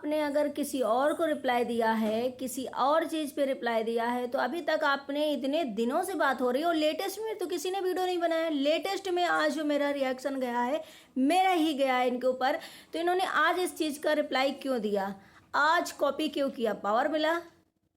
आपने अगर किसी और को रिप्लाई दिया है, किसी और चीज़ पे रिप्लाई दिया है, तो अभी तक आपने इतने दिनों से बात हो रही है और लेटेस्ट में तो किसी ने वीडियो नहीं बनाया। लेटेस्ट में आज जो मेरा रिएक्शन गया है, मेरा ही गया है इनके ऊपर, तो इन्होंने आज इस चीज़ का रिप्लाई क्यों दिया, आज कॉपी क्यों किया? पावर मिला,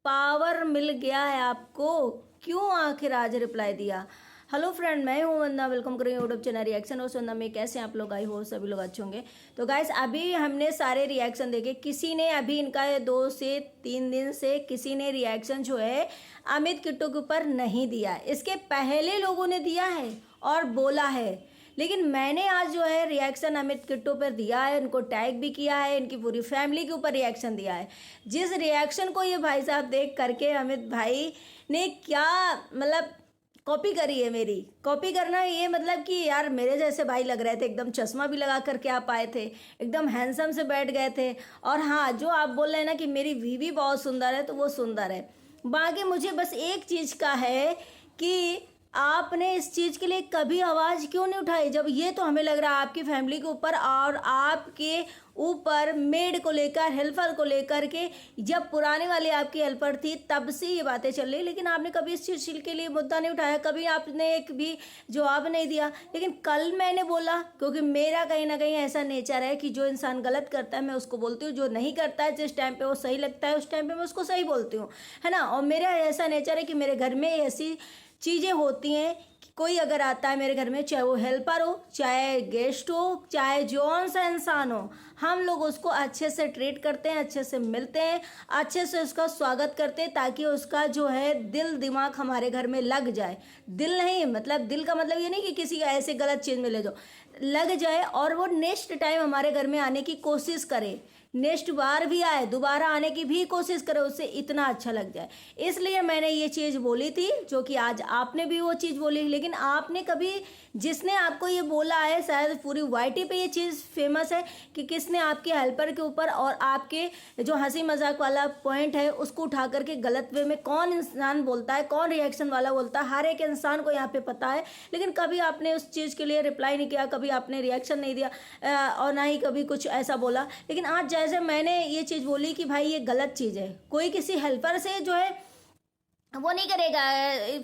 पावर मिल गया है आपको, क्यों आखिर आज रिप्लाई दिया? हेलो फ्रेंड, मैं हूँ वंदना, वेलकम करें यूट्यूब चैनल रिएक्शन और वंदना में। कैसे हैं आप लोग? आई हो सभी लोग अच्छे होंगे। तो गाइस अभी हमने सारे रिएक्शन देखे, किसी ने अभी इनका 2 से 3 दिन से किसी ने रिएक्शन जो है अमित किट्टू के ऊपर नहीं दिया। इसके पहले लोगों ने दिया है और बोला है, लेकिन मैंने आज जो है रिएक्शन अमित किट्टू पर दिया है, उनको टैग भी किया है, इनकी पूरी फैमिली के ऊपर रिएक्शन दिया है। जिस रिएक्शन को ये भाई साहब देख करके अमित भाई ने क्या मतलब कॉपी करी है मेरी। कॉपी करना ये मतलब कि यार मेरे जैसे भाई लग रहे थे, एकदम चश्मा भी लगा करके आप आए थे, एकदम हैंडसम से बैठ गए थे। और हाँ, जो आप बोल रहे हैं ना कि मेरी बीवी बहुत सुंदर है, तो वो सुंदर है। बाकी मुझे बस एक चीज़ का है कि आपने इस चीज़ के लिए कभी आवाज़ क्यों नहीं उठाई, जब ये तो हमें लग रहा है आपकी फैमिली के ऊपर और आपके ऊपर मेड को लेकर, हेल्पर को लेकर के, जब पुराने वाली आपकी हेल्पर थी तब से ये बातें चल रही, लेकिन आपने कभी इस चीज़ के लिए मुद्दा नहीं उठाया, कभी आपने एक भी जवाब नहीं दिया। लेकिन कल मैंने बोला, क्योंकि मेरा कहीं ना कहीं ऐसा नेचर है कि जो इंसान गलत करता है मैं उसको बोलती हूँ, जो नहीं करता है जिस टाइम पर वो सही लगता है उस टाइम पर मैं उसको सही बोलती हूँ, है ना। और मेरा ऐसा नेचर है कि मेरे घर में ऐसी चीज़ें होती हैं कि कोई अगर आता है मेरे घर में, चाहे वो हेल्पर हो, चाहे गेस्ट हो, चाहे जौन सा इंसान हो, हम लोग उसको अच्छे से ट्रीट करते हैं, अच्छे से मिलते हैं, अच्छे से उसका स्वागत करते हैं, ताकि उसका जो है दिल दिमाग हमारे घर में लग जाए। दिल नहीं मतलब, दिल का मतलब ये नहीं कि किसी ऐसे गलत चीज़ में ले जाओ, लग जाए और वो नेक्स्ट टाइम हमारे घर में आने की कोशिश करे, नेक्स्ट बार भी आए, दोबारा आने की भी कोशिश करे, उससे इतना अच्छा लग जाए। इसलिए मैंने ये चीज़ बोली थी, जो कि आज आपने भी वो चीज़ बोली। लेकिन आपने कभी, जिसने आपको ये बोला है, शायद पूरी वाईटी पे ये चीज़ फेमस है कि किसने आपके हेल्पर के ऊपर और आपके जो हंसी मजाक वाला पॉइंट है उसको उठा करके गलत वे में कौन इंसान बोलता है, कौन रिएक्शन वाला बोलता है, हर एक इंसान को यहाँ पे पता है। लेकिन कभी आपने उस चीज़ के लिए रिप्लाई नहीं किया, कभी आपने रिएक्शन नहीं दिया और ना ही कभी कुछ ऐसा बोला। लेकिन आज जैसे मैंने ये चीज़ बोली कि भाई ये गलत चीज़ है, कोई किसी हेल्पर से जो है वो नहीं करेगा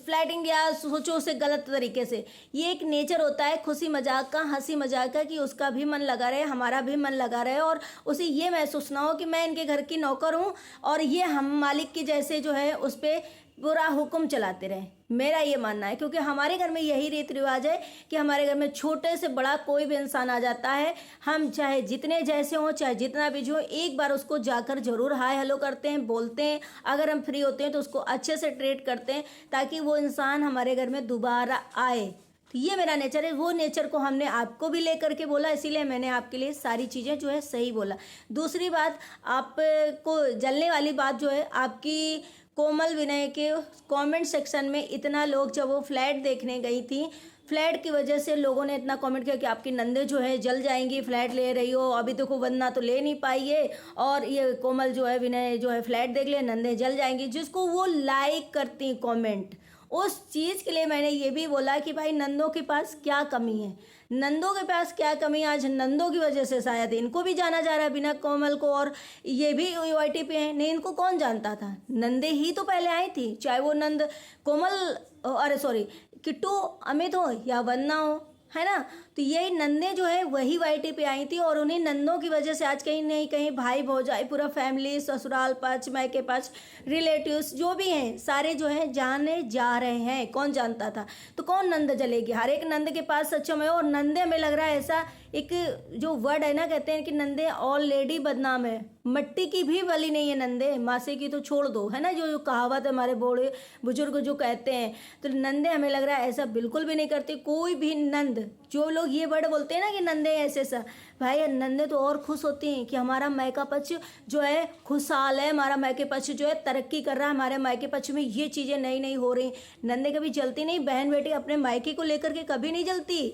फ्लैटिंग या सोचो उसे गलत तरीके से। ये एक नेचर होता है खुशी मजाक का, हंसी मजाक का, कि उसका भी मन लगा रहे, हमारा भी मन लगा रहे और उसे ये महसूस ना हो कि मैं इनके घर की नौकर हूँ और ये हम मालिक के जैसे जो है उस पर पूरा हुक्म चलाते रहे। मेरा ये मानना है, क्योंकि हमारे घर में यही रीति रिवाज है कि हमारे घर में छोटे से बड़ा कोई भी इंसान आ जाता है, हम चाहे जितने जैसे हों, चाहे जितना भी जो, एक बार उसको जाकर जरूर हाय हेलो करते हैं, बोलते हैं। अगर हम फ्री होते हैं तो उसको अच्छे से ट्रीट करते हैं, ताकि वो इंसान हमारे घर में दोबारा आए। तो ये मेरा नेचर है। वो नेचर को हमने आपको भी लेकर के बोला, इसीलिए मैंने आपके लिए सारी चीज़ें जो है सही बोला। दूसरी बात, आपको जलने वाली बात जो है, आपकी कोमल विनय के कमेंट सेक्शन में इतना लोग, जब वो फ्लैट देखने गई थी, फ्लैट की वजह से लोगों ने इतना कमेंट किया कि आपकी नंदे जो है जल जाएंगी, फ्लैट ले रही हो, अभी देखो वंदना तो ले नहीं पाई है और ये कोमल जो है, विनय जो है फ्लैट देख ले, नंदे जल जाएंगी। जिसको वो लाइक करती कमेंट, उस चीज़ के लिए मैंने ये भी बोला कि भाई नंदों के पास क्या कमी है, नंदों के पास क्या कमी है। आज नंदों की वजह से शायद इनको भी जाना जा रहा है, बिना कोमल को, और ये भी वाईटी पे है। नहीं, इनको कौन जानता था, नंदे ही तो पहले आई थी, चाहे वो नंद कोमल, अरे सॉरी, किट्टू अमित हो या वंदना हो, है ना। तो यही नंदे जो है वही वाईटी पे आई थी और उन्हीं नंदों की वजह से आज कहीं नहीं कहीं भाई भौजाई, पूरा फैमिली, ससुराल पक्ष, मायके पक्ष, रिलेटिव्स जो भी हैं, सारे जो है जाने जा रहे हैं। कौन जानता था? तो कौन नंद जलेगी? हर एक नंद के पास सक्षम है। और नंदे में लग रहा है ऐसा एक जो वर्ड है ना, कहते हैं कि नंदे ऑलरेडी बदनाम है, मट्टी की भी बली नहीं है नंदे, मासे की तो छोड़ दो, है ना, जो कहावत हमारे बूढ़े बुजुर्ग जो कहते हैं। तो नंदे हमें लग रहा है ऐसा बिल्कुल भी नहीं करते। कोई भी नंद, जो लोग ये वर्ड बोलते हैं ना कि नंदे ऐसे सा, भाई नंदे तो और खुश होती हैं कि हमारा मायका पक्ष जो है खुशहाल है, हमारा मायके पक्ष जो है तरक्की कर रहा है, हमारे मायके पक्ष में ये चीज़ें नई नई हो रही। नंदे कभी जलती नहीं, बहन बेटी अपने मायके को लेकर के कभी नहीं जलती।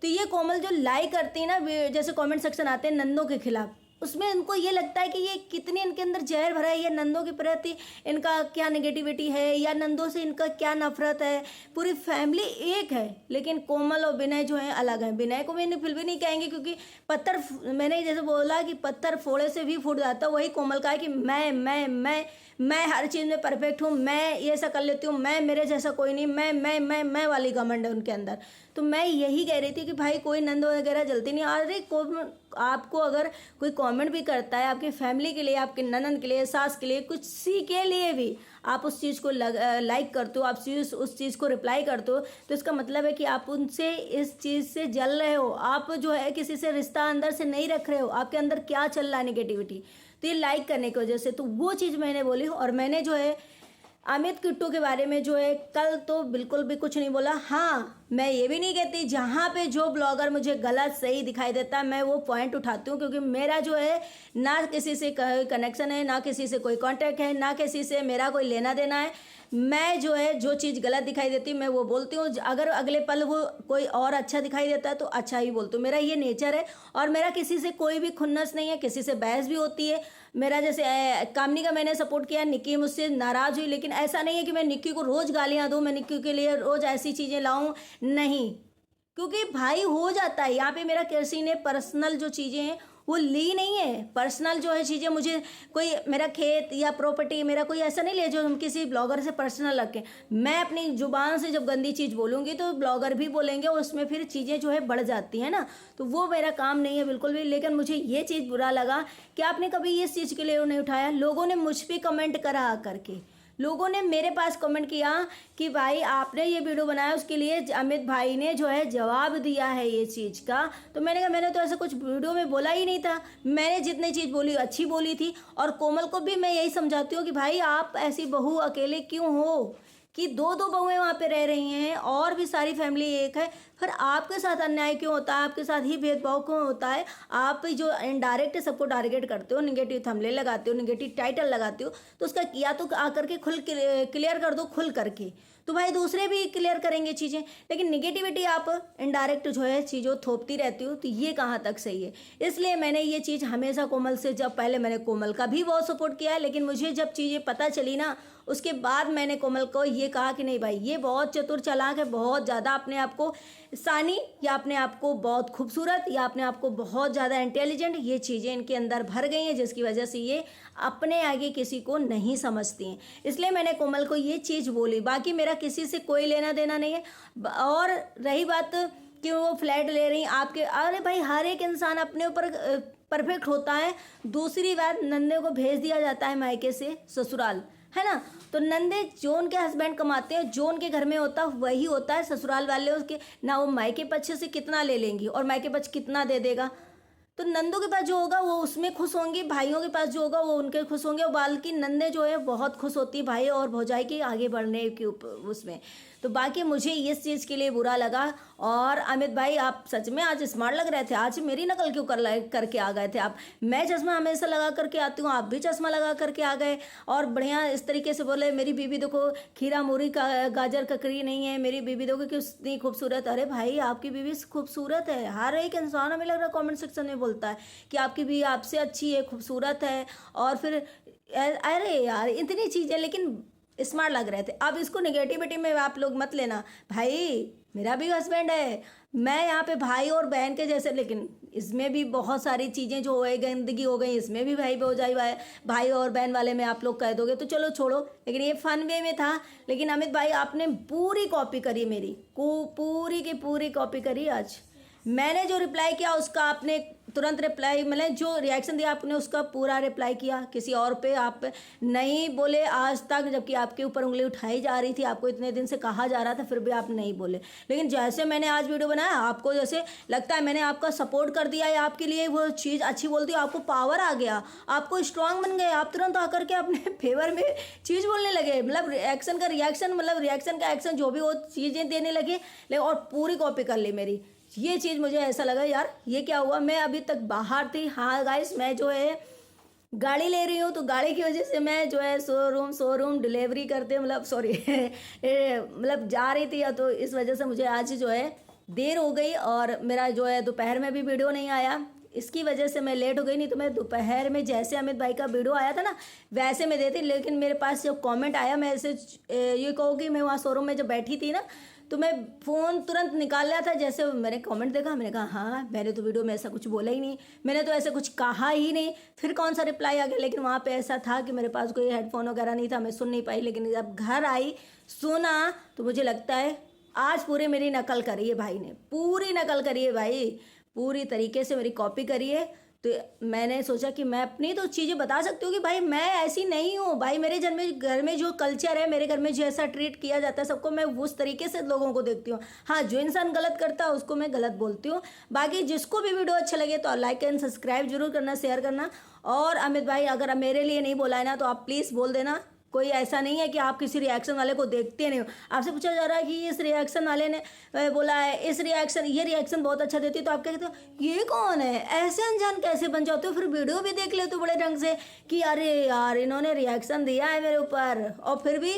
तो ये कोमल जो लाई करती है ना, जैसे कमेंट सेक्शन आते हैं नंदों के खिलाफ, उसमें इनको ये लगता है कि ये कितने इनके अंदर जहर भरा है, या नंदों के प्रति इनका क्या नेगेटिविटी है, या नंदों से इनका क्या नफरत है। पूरी फैमिली एक है, लेकिन कोमल और विनय जो है अलग है। विनय को मैंने फिर भी नहीं कहेंगे, क्योंकि पत्थर, मैंने जैसे बोला कि पत्थर फोड़े से भी फूट जाता, वही कोमल का है कि मैं हर चीज़ में परफेक्ट हूँ, मैं ये ऐसा कर लेती हूँ, मैं, मेरे जैसा कोई नहीं, मैं वाली घमंड है उनके अंदर। तो मैं यही कह रही थी कि भाई कोई नंद वगैरह जलती नहीं। अरे आपको अगर कोई कमेंट भी करता है आपकी फैमिली के लिए, आपके ननन के लिए, सास के लिए, कुछ सी के लिए भी आप उस चीज़ को लाइक करते हो, आप उस चीज़ को रिप्लाई करते हो, तो इसका मतलब है कि आप उनसे इस चीज़ से जल रहे हो। आप जो है किसी से रिश्ता अंदर से नहीं रख रहे हो, आपके अंदर क्या चल रहा है नेगेटिविटी, तो ये लाइक करने की वजह से। तो वो चीज़ मैंने बोली। और मैंने जो है अमित किट्टू के बारे में जो है कल तो बिल्कुल भी कुछ नहीं बोला। हाँ, मैं ये भी नहीं कहती, जहाँ पे जो ब्लॉगर मुझे गलत सही दिखाई देता है मैं वो पॉइंट उठाती हूँ, क्योंकि मेरा जो है ना किसी से कनेक्शन है, ना किसी से कोई कांटेक्ट है, ना किसी से मेरा कोई लेना देना है। मैं जो है जो चीज़ गलत दिखाई देती मैं वो बोलती हूँ। अगर अगले पल वो कोई और अच्छा दिखाई देता है तो अच्छा ही बोलती हूँ, मेरा ये नेचर है। और मेरा किसी से कोई भी खुन्नस नहीं है, किसी से बहस भी होती है। मेरा जैसे कामनी का मैंने सपोर्ट किया, निक्की मुझसे नाराज़ हुई, लेकिन ऐसा नहीं है कि मैं निक्की को रोज़ गालियाँ दूँ, मैं निक्की के लिए रोज़ ऐसी चीज़ें लाऊं, नहीं। क्योंकि भाई हो जाता है, यहाँ पे मेरा किसी ने पर्सनल जो चीज़ें हैं वो ली नहीं है। पर्सनल जो है चीज़ें, मुझे कोई मेरा खेत या प्रॉपर्टी मेरा कोई ऐसा नहीं ले जो हम किसी ब्लॉगर से पर्सनल रखें। मैं अपनी ज़ुबान से जब गंदी चीज़ बोलूँगी तो ब्लॉगर भी बोलेंगे, और उसमें फिर चीज़ें जो है बढ़ जाती हैं ना, तो वो मेरा काम नहीं है बिल्कुल भी। लेकिन मुझे ये चीज़ बुरा लगा कि आपने कभी इस चीज़ के लिए नहीं उठाया। लोगों ने मुझ पर कमेंट करा करके, लोगों ने मेरे पास कमेंट किया कि भाई आपने ये वीडियो बनाया, उसके लिए अमित भाई ने जो है जवाब दिया है ये चीज़ का। तो मैंने कहा मैंने तो ऐसा कुछ वीडियो में बोला ही नहीं था, मैंने जितनी चीज़ बोली अच्छी बोली थी। और कोमल को भी मैं यही समझाती हूँ कि भाई आप ऐसी बहू अकेले क्यों हो, कि दो दो बहुएं वहाँ पे रह रही हैं और भी सारी फैमिली एक है, फिर आपके साथ अन्याय क्यों होता है, आपके साथ ही भेदभाव क्यों होता है। आप जो इनडायरेक्ट सबको टारगेट करते हो, निगेटिव थंबनेल लगाते हो, निगेटिव टाइटल लगाते हो, तो उसका किया तो आकर के क्लियर कर दो खुल करके, तो भाई दूसरे भी क्लियर करेंगे चीज़ें। लेकिन निगेटिविटी आप इनडायरेक्ट जो है चीज़ों थोपती रहती हो, तो ये कहाँ तक सही है। इसलिए मैंने ये चीज़ हमेशा कोमल से, जब पहले मैंने कोमल का भी बहुत सपोर्ट किया है, लेकिन मुझे जब चीज़ें पता चली ना, उसके बाद मैंने कोमल को ये कहा कि नहीं भाई ये बहुत चतुर चालाक है, बहुत ज़्यादा अपने आप को सानी, या अपने आप को बहुत खूबसूरत, या अपने आप को बहुत ज़्यादा इंटेलिजेंट, ये चीज़ें इनके अंदर भर गई हैं, जिसकी वजह से ये अपने आगे किसी को नहीं समझती हैं। इसलिए मैंने कोमल को ये चीज़ बोली। बाकी मेरा किसी से कोई लेना देना नहीं है। और रही बात कि वो फ्लैट ले रही आपके, अरे भाई हर एक इंसान अपने ऊपर परफेक्ट होता है। दूसरी बात, नन्हे को भेज दिया जाता है मायके से ससुराल, है ना, तो नंदे जो उनके हस्बैंड कमाते हैं, जो उनके घर में होता है वही होता है। ससुराल वाले उसके ना, वो मायके पक्ष से कितना ले लेंगी और मायके पक्ष कितना दे देगा। तो नंदों के पास जो होगा वो उसमें खुश होंगी, भाइयों के पास जो होगा वो उनके खुश होंगे। और बाल्कि नंदे जो है बहुत खुश होती है भाई और भौजाई के आगे बढ़ने के उसमें। तो बाकी मुझे इस चीज़ के लिए बुरा लगा। और अमित भाई आप सच में आज स्मार्ट लग रहे थे, आज मेरी नकल क्यों करके आ गए थे आप। मैं चश्मा हमेशा लगा करके आती हूँ, आप भी चश्मा लगा करके आ गए और बढ़िया इस तरीके से बोले मेरी बीबी देखो खीरा मूरी का गाजर ककड़ी नहीं है, मेरी बीबी देखो कितनी खूबसूरत। अरे भाई आपकी बीबी खूबसूरत है, हर एक इंसान हमें लग रहा है कॉमेंट सेक्शन में बोलता है कि आपकी बीवी आपसे अच्छी है, खूबसूरत है। और फिर अरे यार इतनी चीज़ें, लेकिन स्मार्ट लग रहे थे। अब इसको नेगेटिविटी में आप लोग मत लेना भाई, मेरा भी हस्बैंड है, मैं यहाँ पे भाई और बहन के जैसे, लेकिन इसमें भी बहुत सारी चीज़ें जो हो गई, गंदगी हो गई, इसमें भी भाई हो जाए, भाई और बहन वाले में आप लोग कह दोगे तो चलो छोड़ो। लेकिन ये फन वे में था। लेकिन अमित भाई आपने पूरी कॉपी करी मेरी पूरी की पूरी कॉपी करी। आज मैंने जो रिप्लाई किया उसका आपने तुरंत रिप्लाई, मतलब जो रिएक्शन दिया आपने उसका पूरा रिप्लाई किया। किसी और पे आप नहीं बोले आज तक, जबकि आपके ऊपर उंगली उठाई जा रही थी, आपको इतने दिन से कहा जा रहा था, फिर भी आप नहीं बोले। लेकिन जैसे मैंने आज वीडियो बनाया आपको जैसे लगता है मैंने आपका सपोर्ट कर दिया या आपके लिए वो चीज़ अच्छी बोलती है, आपको पावर आ गया, आपको स्ट्रांग बन गए, आप तुरंत आकर के अपने फेवर में चीज़ बोलने लगे। मतलब रिएक्शन का रिएक्शन, मतलब रिएक्शन का एक्शन, जो भी वो चीज़ें देने लगे। और पूरी कॉपी कर ली मेरी। ये चीज़ मुझे ऐसा लगा यार ये क्या हुआ। मैं अभी तक बाहर थी। हाँ गाइस, मैं जो है गाड़ी ले रही हूँ, तो गाड़ी की वजह से मैं जो है शोरूम डिलीवरी करते, मतलब सॉरी मतलब जा रही थी, तो इस वजह से मुझे आज जो है देर हो गई। और मेरा जो है दोपहर में भी वीडियो नहीं आया, इसकी वजह से मैं लेट हो गई, नहीं तो मैं दोपहर में जैसे अमित भाई का वीडियो आया था ना वैसे मैं देती, लेकिन मेरे पास जब कमेंट आया, मैं ऐसे ये कहूँ कि मैं वहाँ शोरूम में जब बैठी थी ना तो मैं फ़ोन तुरंत निकाल लिया था, जैसे मैंने कमेंट देखा मैंने कहा हाँ मैंने तो वीडियो में ऐसा कुछ बोला ही नहीं, मैंने तो ऐसा कुछ कहा ही नहीं, फिर कौन सा रिप्लाई आ गया। लेकिन वहाँ पे ऐसा था कि मेरे पास कोई हेडफोन वगैरह नहीं था, मैं सुन नहीं पाई। लेकिन जब घर आई सुना तो मुझे लगता है आज पूरी मेरी नकल करी है भाई ने, पूरी नकल करी है भाई, पूरी तरीके से मेरी कॉपी करी है। तो मैंने सोचा कि मैं अपनी तो चीज़ें बता सकती हूँ कि भाई मैं ऐसी नहीं हूँ भाई, मेरे घर में जो कल्चर है, मेरे घर में जैसा ट्रीट किया जाता है सबको, मैं उस तरीके से लोगों को देखती हूँ। हाँ, जो इंसान गलत करता है उसको मैं गलत बोलती हूँ। बाकी जिसको भी वीडियो अच्छा लगे तो लाइक एंड सब्सक्राइब जरूर करना, शेयर करना। और अमित भाई अगर मेरे लिए नहीं बोला है ना तो आप प्लीज़ बोल देना। कोई ऐसा नहीं है कि आप किसी रिएक्शन वाले को देखते नहीं हो। आपसे पूछा जा रहा है कि इस रिएक्शन वाले ने बोला है ये रिएक्शन बहुत अच्छा देती है, तो आप क्या कहते हो ये कौन है, ऐसे अनजान कैसे बन जाते हो। फिर वीडियो भी देख लेते हो बड़े ढंग से कि अरे यार इन्होंने रिएक्शन दिया है मेरे ऊपर, और फिर भी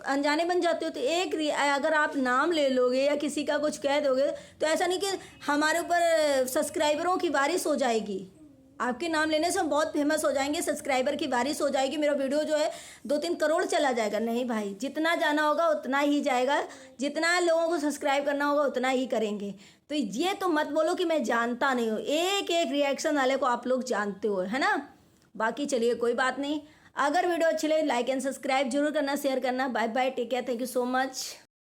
अनजाने बन जाते हो। तो अगर आप नाम ले लोगे या किसी का कुछ कह दोगे तो ऐसा नहीं कि हमारे ऊपर सब्सक्राइबरों की बारिश हो जाएगी, आपके नाम लेने से हम बहुत फेमस हो जाएंगे, सब्सक्राइबर की बारिश हो जाएगी, मेरा वीडियो जो है 2-3 करोड़ चला जाएगा। नहीं भाई, जितना जाना होगा उतना ही जाएगा, जितना लोगों को सब्सक्राइब करना होगा उतना ही करेंगे। तो ये तो मत बोलो कि मैं जानता नहीं हूँ, एक एक रिएक्शन वाले को आप लोग जानते हो, है ना। बाकी चलिए कोई बात नहीं, अगर वीडियो अच्छी लगे लाइक एंड सब्सक्राइब जरूर करना, शेयर करना। Bye bye, take care, thank you so much.